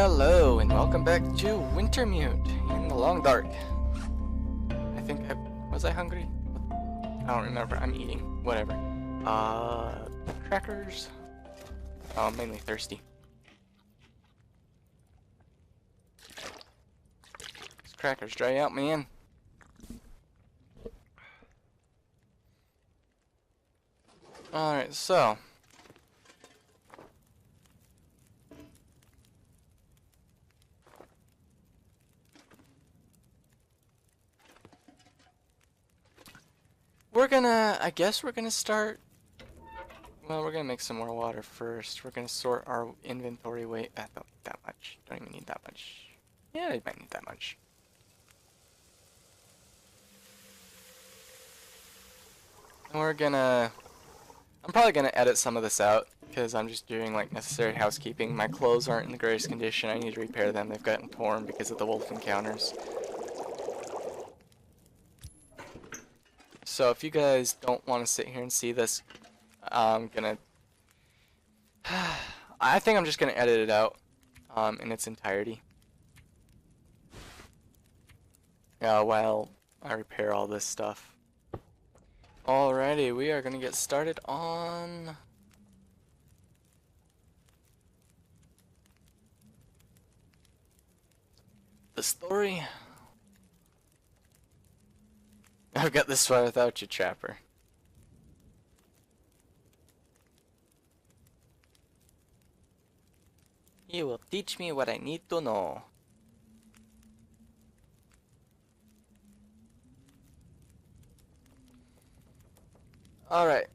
Hello and welcome back to Wintermute in the long dark. Was I hungry? I don't remember. I'm eating. Whatever. Crackers. Oh, I'm mainly thirsty. These crackers dry out, man. Alright, so. I guess we're gonna start. Well, we're gonna make some more water first. We're gonna sort our inventory weight. I don't need that much. Don't even need that much. Yeah, I might need that much. And I'm probably gonna edit some of this out because I'm just doing like necessary housekeeping. My clothes aren't in the greatest condition. I need to repair them. They've gotten torn because of the wolf encounters. So if you guys don't want to sit here and see this, I'm gonna I think I'm just gonna edit it out in its entirety. While I repair all this stuff. Alrighty, we are gonna get started on the story. I've got this far without you, Trapper. You will teach me what I need to know. Alright,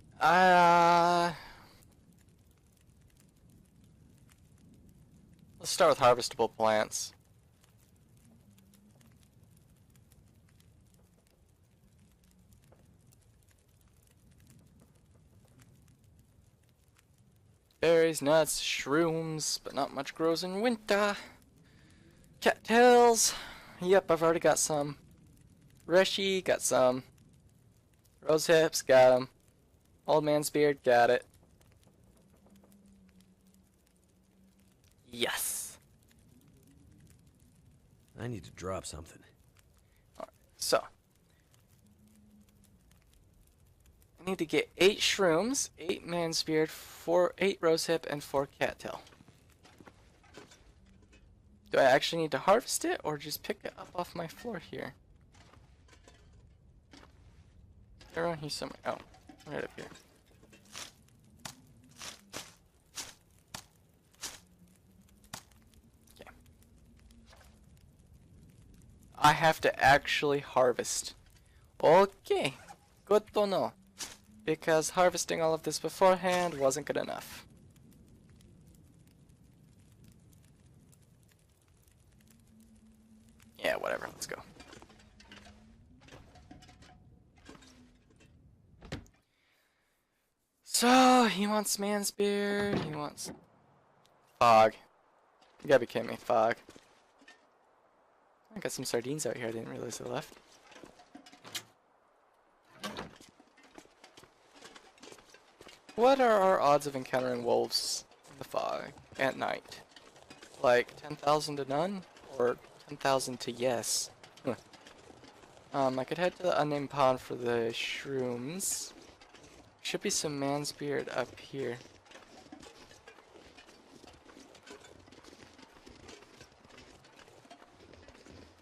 let's start with harvestable plants. Berries, nuts, shrooms, but not much grows in winter. Cattails. Yep, I've already got some. Reshy, got some. Rose hips, got them. Old man's beard, got it. Yes. I need to drop something. Alright, so. I need to get 8 shrooms, 8 man's beard, 8 rosehip, and 4 cattail. Do I actually need to harvest it, or just pick it up off my floor here? They're around here somewhere. Oh, right up here. Okay. I have to actually harvest. Okay, good to know. Because harvesting all of this beforehand wasn't good enough. Yeah, whatever, let's go. So, he wants man's beard, he wants fog. You gotta be kidding me, fog. I got some sardines out here, I didn't realize they left. What are our odds of encountering wolves in the fog at night? Like 10,000 to none? Or 10,000 to yes? Huh. I could head to the unnamed pond for the shrooms. Should be some man's beard up here.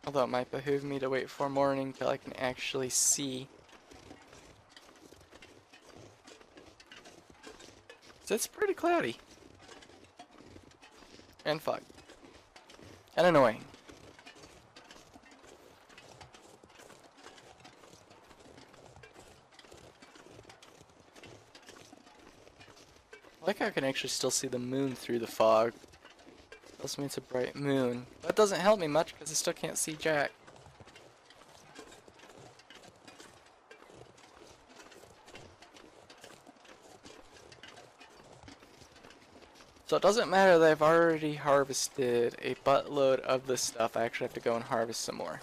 Although it might behoove me to wait for morning till I can actually see. It's pretty cloudy. And fog. And annoying. I like how I can actually still see the moon through the fog. Tells me it's a bright moon. That doesn't help me much because I still can't see jack. So it doesn't matter that I've already harvested a buttload of this stuff, I actually have to go and harvest some more.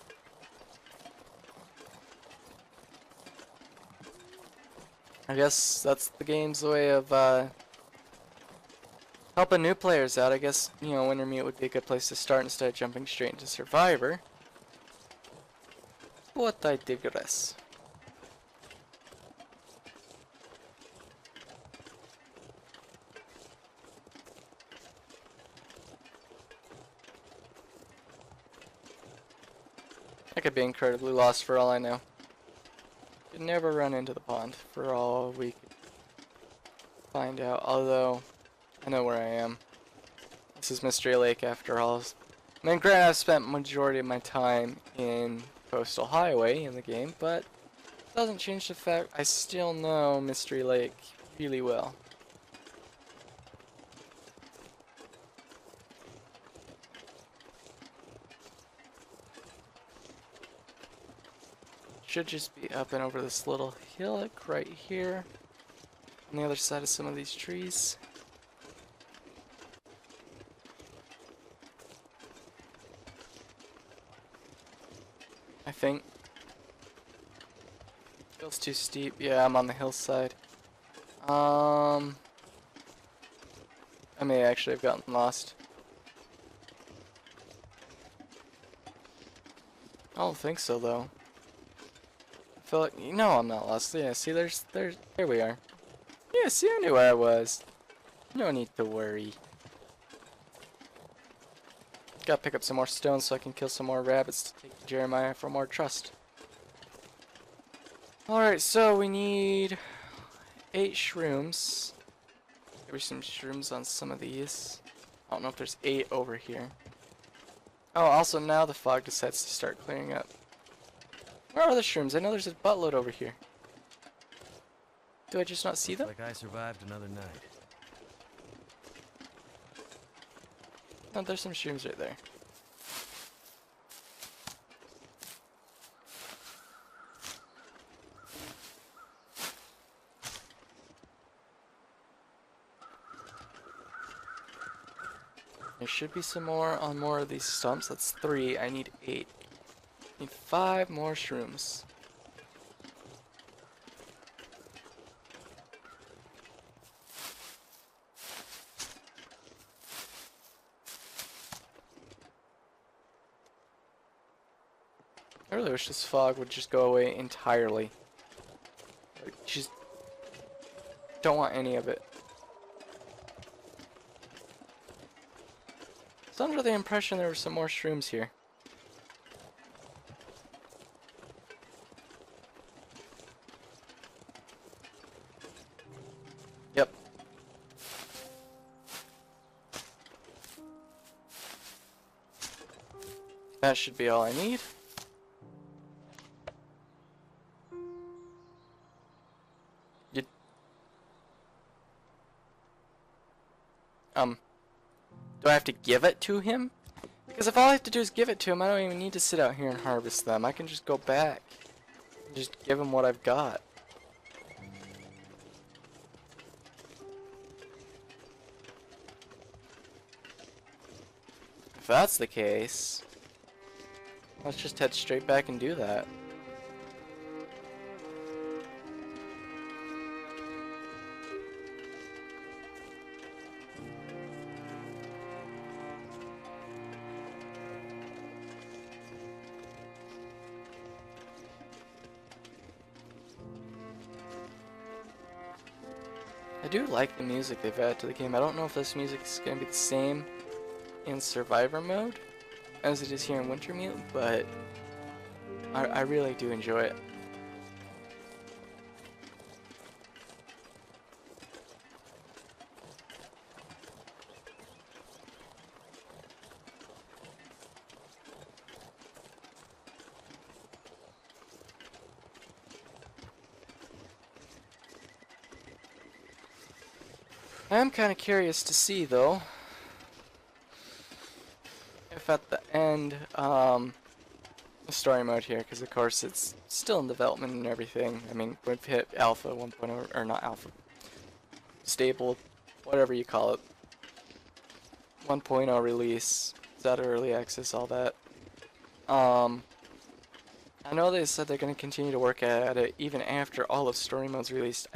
I guess that's the game's way of helping new players out, I guess, you know, Wintermute would be a good place to start instead of jumping straight into Survivor. But I digress. I could be incredibly lost for all I know. Could never run into the pond for all we could find out, although I know where I am. This is Mystery Lake after all. I mean, granted, I've spent majority of my time in Coastal Highway in the game, but it doesn't change the fact I still know Mystery Lake really well. Should just be up and over this little hillock right here on the other side of some of these trees. I think. Feels too steep. Yeah, I'm on the hillside. I may actually have gotten lost. I don't think so though. I feel like, no, I'm not lost. Yeah, see, there we are. Yeah, see, I knew where I was. No need to worry. Gotta pick up some more stones so I can kill some more rabbits to take to Jeremiah for more trust. Alright, so we need 8 shrooms. Maybe some shrooms on some of these. I don't know if there's 8 over here. Oh, also now the fog decides to start clearing up. Where are the shrooms? I know there's a buttload over here. Do I just not see them? Looks like I survived another night. No, there's some shrooms right there. There should be some more on more of these stumps. That's 3. I need 8. I need 5 more shrooms. I really wish this fog would just go away entirely. Like, just don't want any of it. I was under the impression there were some more shrooms here. Yep. That should be all I need. Do I have to give it to him? Because if all I have to do is give it to him, I don't even need to sit out here and harvest them. I can just go back and just give him what I've got. If that's the case, let's just head straight back and do that. I do like the music they've added to the game. I don't know if this music is going to be the same in Survivor mode as it is here in Wintermute, but I really do enjoy it. I am kind of curious to see, though, if at the end, the story mode here, because of course it's still in development and everything. I mean, we've hit alpha 1.0, or not alpha, stable, whatever you call it, 1.0 release, it's out of early access, all that. I know they said they're going to continue to work at it even after all of story mode's released.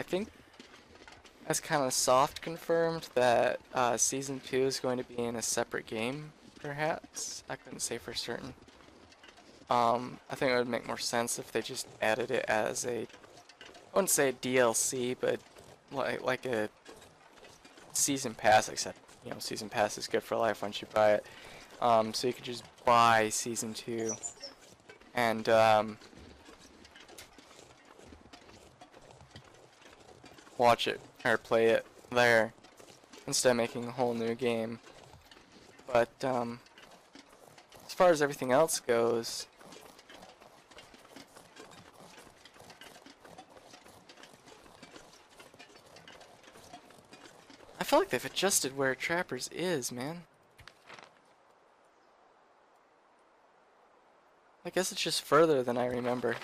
I has kind of soft confirmed that Season 2 is going to be in a separate game, perhaps. I couldn't say for certain. I think it would make more sense if they just added it as a, I wouldn't say a DLC, but like a season pass, except, you know, season pass is good for life once you buy it. So you could just buy Season 2 and watch it or play it there instead of making a whole new game. But as far as everything else goes, I feel like they've adjusted where Trappers is, man. I guess it's just further than I remember.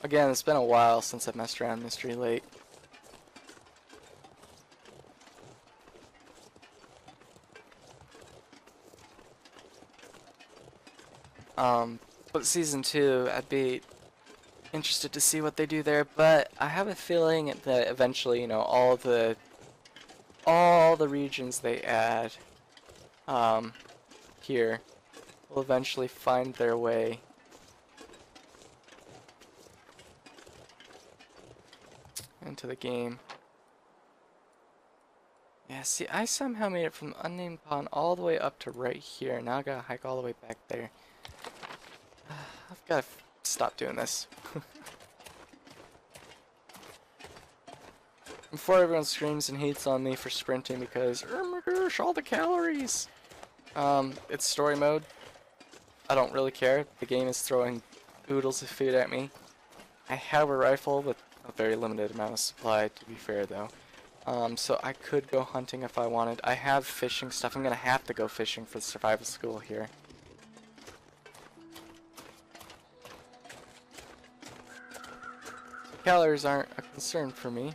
Again, it's been a while since I've messed around Mystery Lake. But Season 2, I'd be interested to see what they do there, but I have a feeling that eventually, you know, all the regions they add here will eventually find their way into the game. Yeah, see, I somehow made it from Unnamed Pond all the way up to right here. Now I gotta hike all the way back there. I've gotta stop doing this. Before everyone screams and hates on me for sprinting because, oh my gosh, all the calories! It's story mode. I don't really care. The game is throwing oodles of food at me. I have a rifle with a very limited amount of supply, to be fair though. So I could go hunting if I wanted. I have fishing stuff. I'm gonna have to go fishing for the survival school here. So calories aren't a concern for me.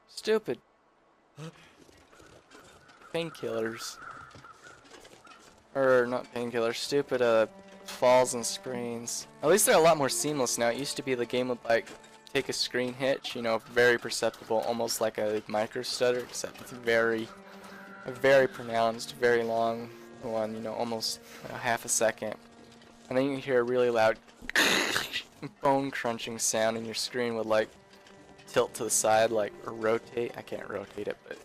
Stupid painkillers. Or not painkillers, stupid falls and screens. At least they're a lot more seamless now. It used to be the game would like take a screen hitch, you know, very perceptible, almost like a micro stutter, except it's very pronounced, very long one, you know, almost half a second. And then you hear a really loud bone crunching sound and your screen would like tilt to the side, like, or rotate. I can't rotate it, but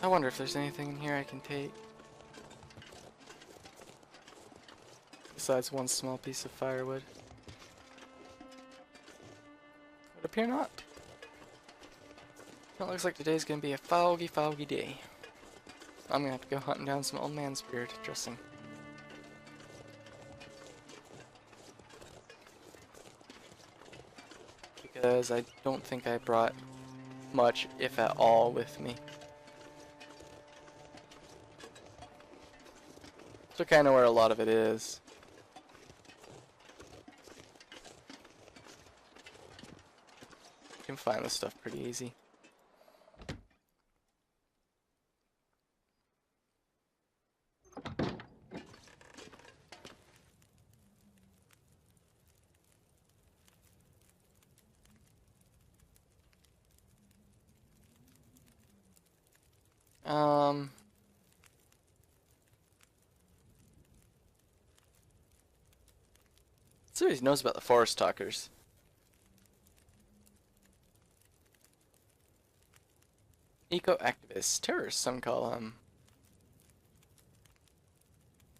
I wonder if there's anything in here I can take besides one small piece of firewood. Would appear not. It looks like today's gonna be a foggy day. I'm gonna have to go hunting down some old man's beard dressing. Because I don't think I brought much, if at all, with me. So I kind of know where a lot of it is. You can find this stuff pretty easy. So he knows about the forest talkers. Eco-activists, terrorists some call them.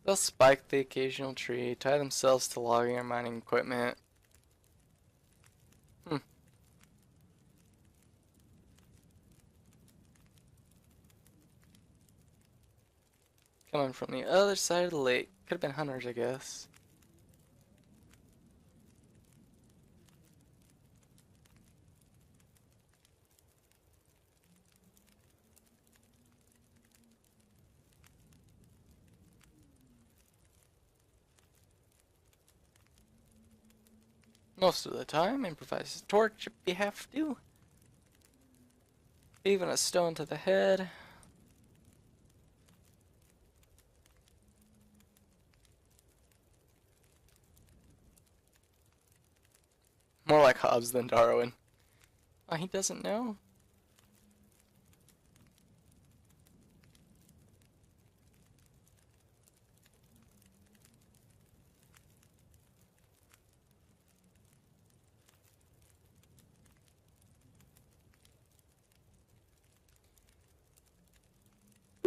They'll spike the occasional tree, tie themselves to logging or mining equipment. Coming from the other side of the lake. Could have been hunters, I guess. Most of the time, improvise a torch if you have to. Even a stone to the head. More like Hobbes than Darwin. Oh, he doesn't know?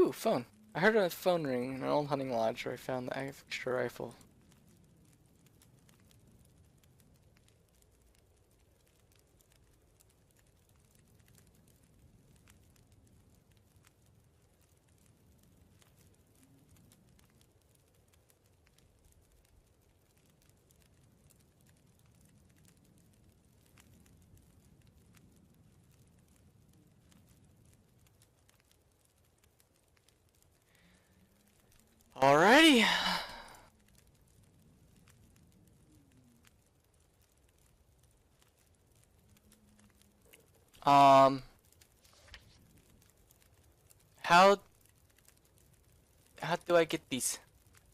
Ooh, phone. I heard a phone ring in an old hunting lodge where I found the extra rifle. Alrighty. Um, how do I get these?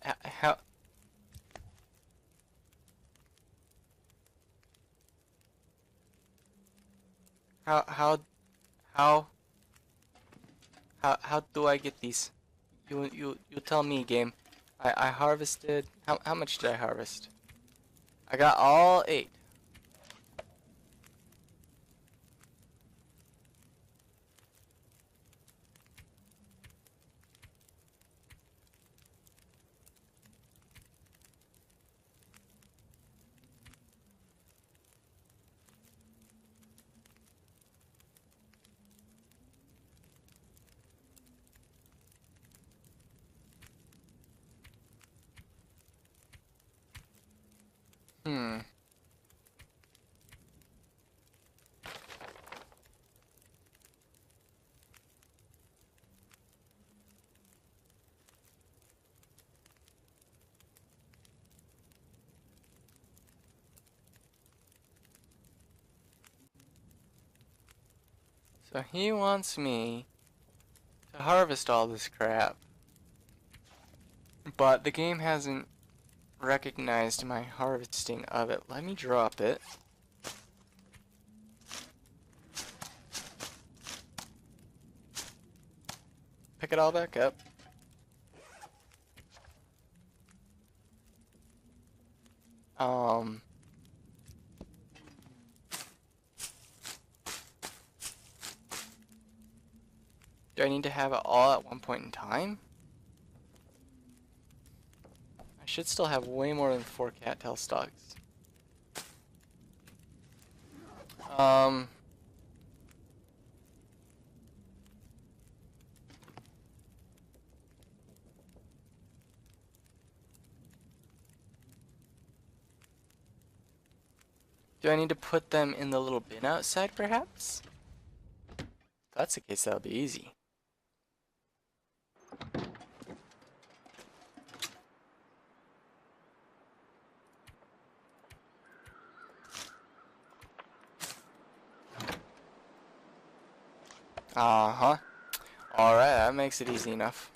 How how how how how do I get these? You tell me, game. I harvested. How much did I harvest? I got all 8. Hmm. So he wants me to harvest all this crap, but the game hasn't recognized my harvesting of it. Let me drop it. Pick it all back up. Um, do I need to have it all at one point in time? I should still have way more than 4 cattail stalks. Um, do I need to put them in the little bin outside, perhaps? If that's the case, that'll be easy. Uh-huh. Alright, that makes it easy enough.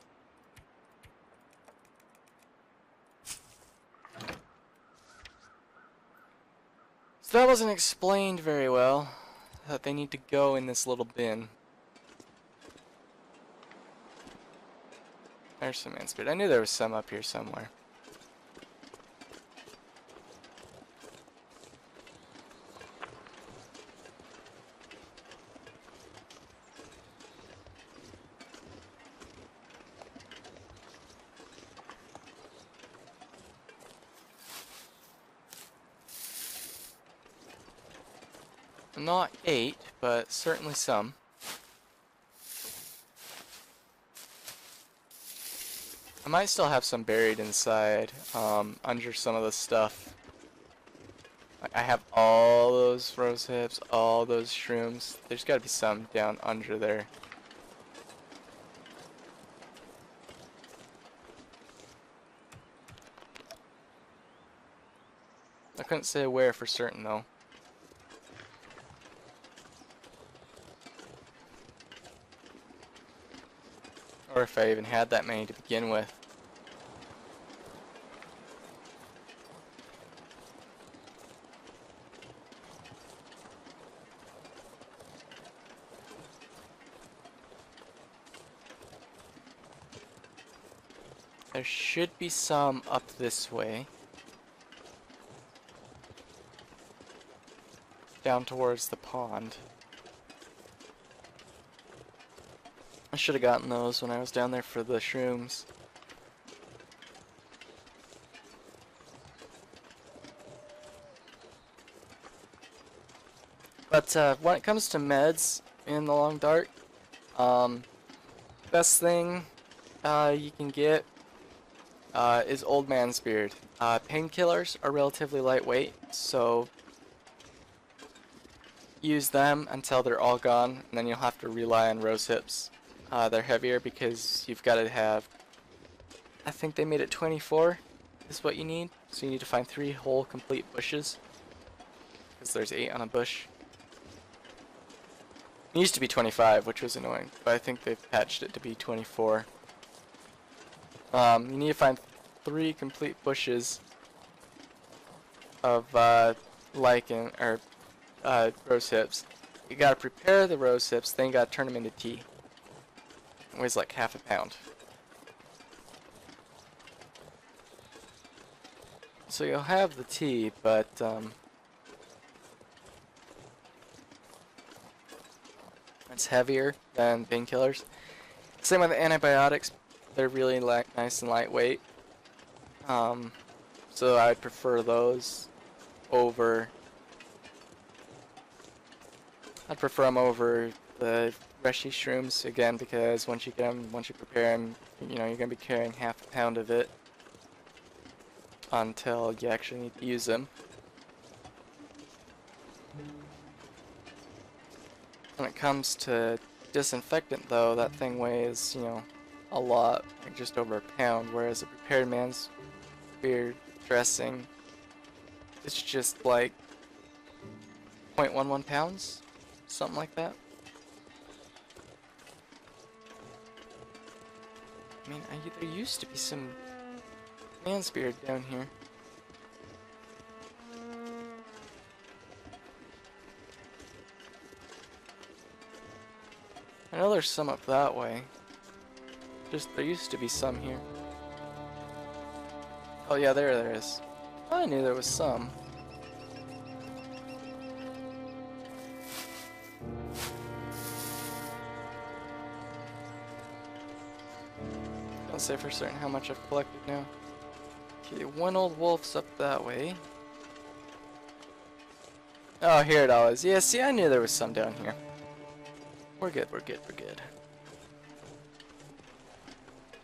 So that wasn't explained very well, that they need to go in this little bin. There's some inspired. I knew there was some up here somewhere. Not 8, but certainly some. I might still have some buried inside, under some of the stuff. Like, I have all those rose hips, all those shrooms. There's gotta be some down under there. I couldn't say where for certain though. Or if I even had that many to begin with. There should be some up this way. Down towards the pond. I should have gotten those when I was down there for the shrooms. But when it comes to meds in the long dark, best thing you can get is Old Man's Beard. Painkillers are relatively lightweight, so use them until they're all gone, and then you'll have to rely on rose hips. They're heavier because you've got to have, I think they made it 24 is what you need, so you need to find 3 whole complete bushes, because there's 8 on a bush. It used to be 25, which was annoying, but I think they've patched it to be 24. You need to find 3 complete bushes of lichen, or rose hips. You gotta prepare the rose hips, then you gotta turn them into tea. It weighs like half a pound. So you'll have the tea, but it's heavier than painkillers. Same with the antibiotics. They're really nice and lightweight. So I'd prefer those over. I'd prefer them over the Reshi shrooms again, because once you get them, once you prepare them, you know, you're gonna be carrying half a pound of it until you actually need to use them. When it comes to disinfectant, though, that thing weighs, you know, a lot, like just over a pound, whereas a prepared man's beard dressing, it's just like 0.11 pounds, something like that. I mean, there used to be some man's beard down here. I know there's some up that way. Just, there used to be some here. Oh yeah, there is. I knew there was some. I'll say for certain how much I've collected now. Okay, one old wolf's up that way. Oh, here it all is. Yeah, see, I knew there was some down here. We're good, we're good, we're good.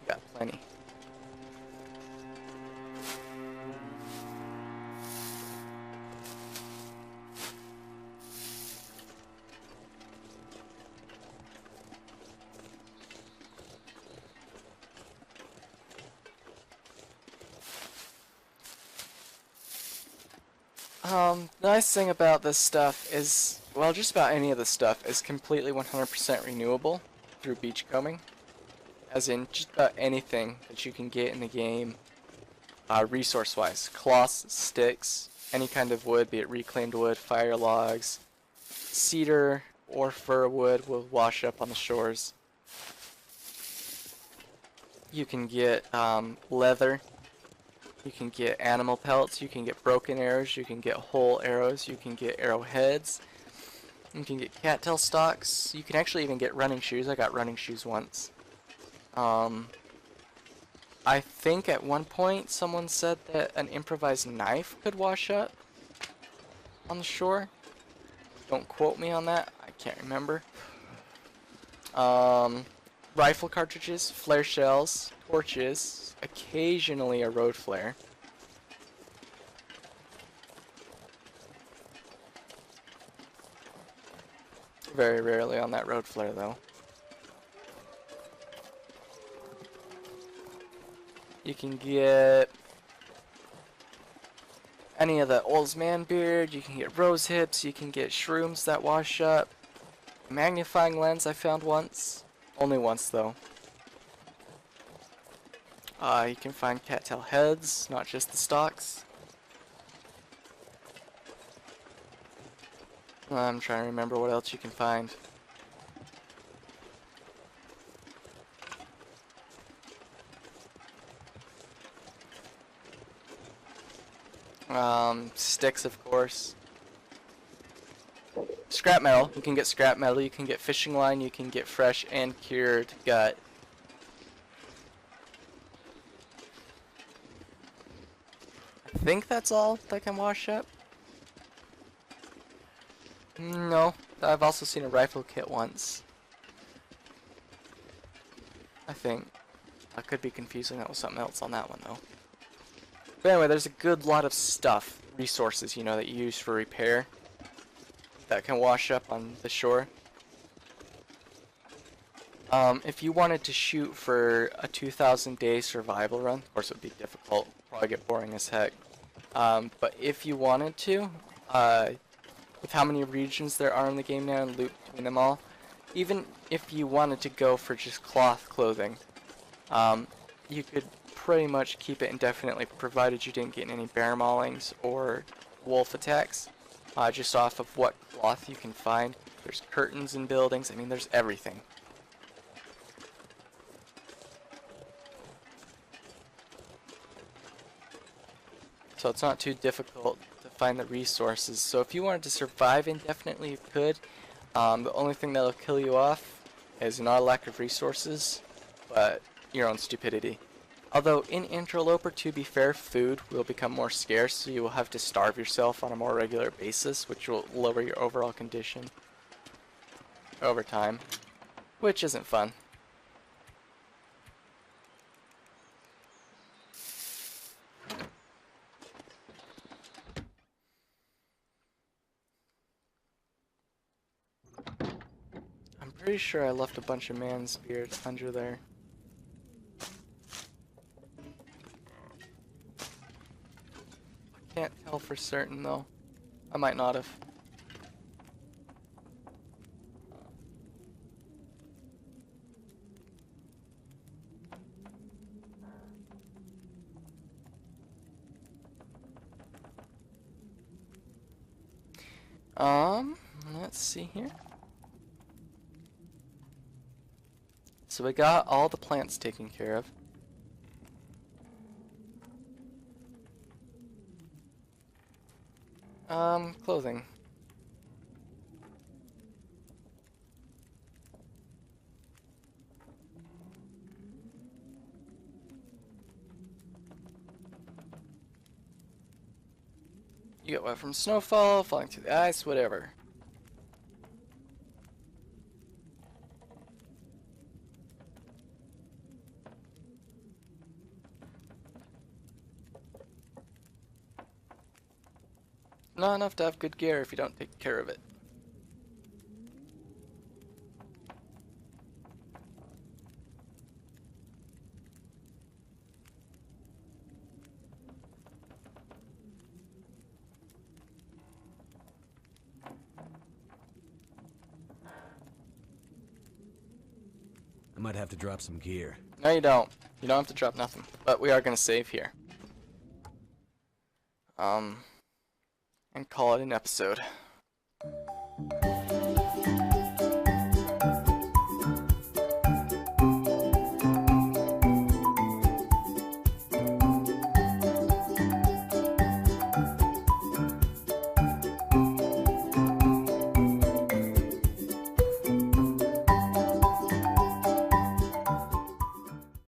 Got plenty. The nice thing about this stuff is, well, just about any of this stuff is completely 100% renewable through beachcombing. As in, just about anything that you can get in the game, resource-wise. Cloths, sticks, any kind of wood, be it reclaimed wood, fire logs, cedar, or fir wood will wash up on the shores. You can get leather. You can get animal pelts, you can get broken arrows, you can get whole arrows, you can get arrowheads, you can get cattail stalks, you can actually even get running shoes. I got running shoes once. I think at one point someone said that an improvised knife could wash up on the shore. Don't quote me on that, I can't remember. Rifle cartridges, flare shells, torches, occasionally a road flare. Very rarely on that road flare though. You can get any of the old man beard, you can get rose hips, you can get shrooms that wash up. Magnifying lens I found once. Only once though. You can find cattail heads, not just the stalks. I'm trying to remember what else you can find. Sticks, of course. Scrap metal. You can get scrap metal, you can get fishing line, you can get fresh and cured gut. I think that's all that can wash up. No, I've also seen a rifle kit once. I think. I could be confusing that with something else on that one though. But anyway, there's a good lot of stuff, resources, you know, that you use for repair that can wash up on the shore. If you wanted to shoot for a 2,000-day survival run, of course it would be difficult, probably get boring as heck. But if you wanted to, with how many regions there are in the game now and loot between them all, even if you wanted to go for just cloth clothing, you could pretty much keep it indefinitely, provided you didn't get any bear maulings or wolf attacks, just off of what cloth you can find. There's curtains in buildings, I mean there's everything. So it's not too difficult to find the resources. So if you wanted to survive indefinitely, you could. The only thing that'll kill you off is not a lack of resources, but your own stupidity. Although in Interloper, to be fair, food will become more scarce, so you will have to starve yourself on a more regular basis, which will lower your overall condition over time, which isn't fun. I'm pretty sure I left a bunch of man spirits under there. Can't tell for certain though. I might not have. Let's see here. So we got all the plants taken care of. Clothing. You get wet from snowfall, falling through the ice, whatever. Not enough to have good gear if you don't take care of it. I might have to drop some gear. No, you don't. You don't have to drop nothing. But we are going to save here. And call it an episode.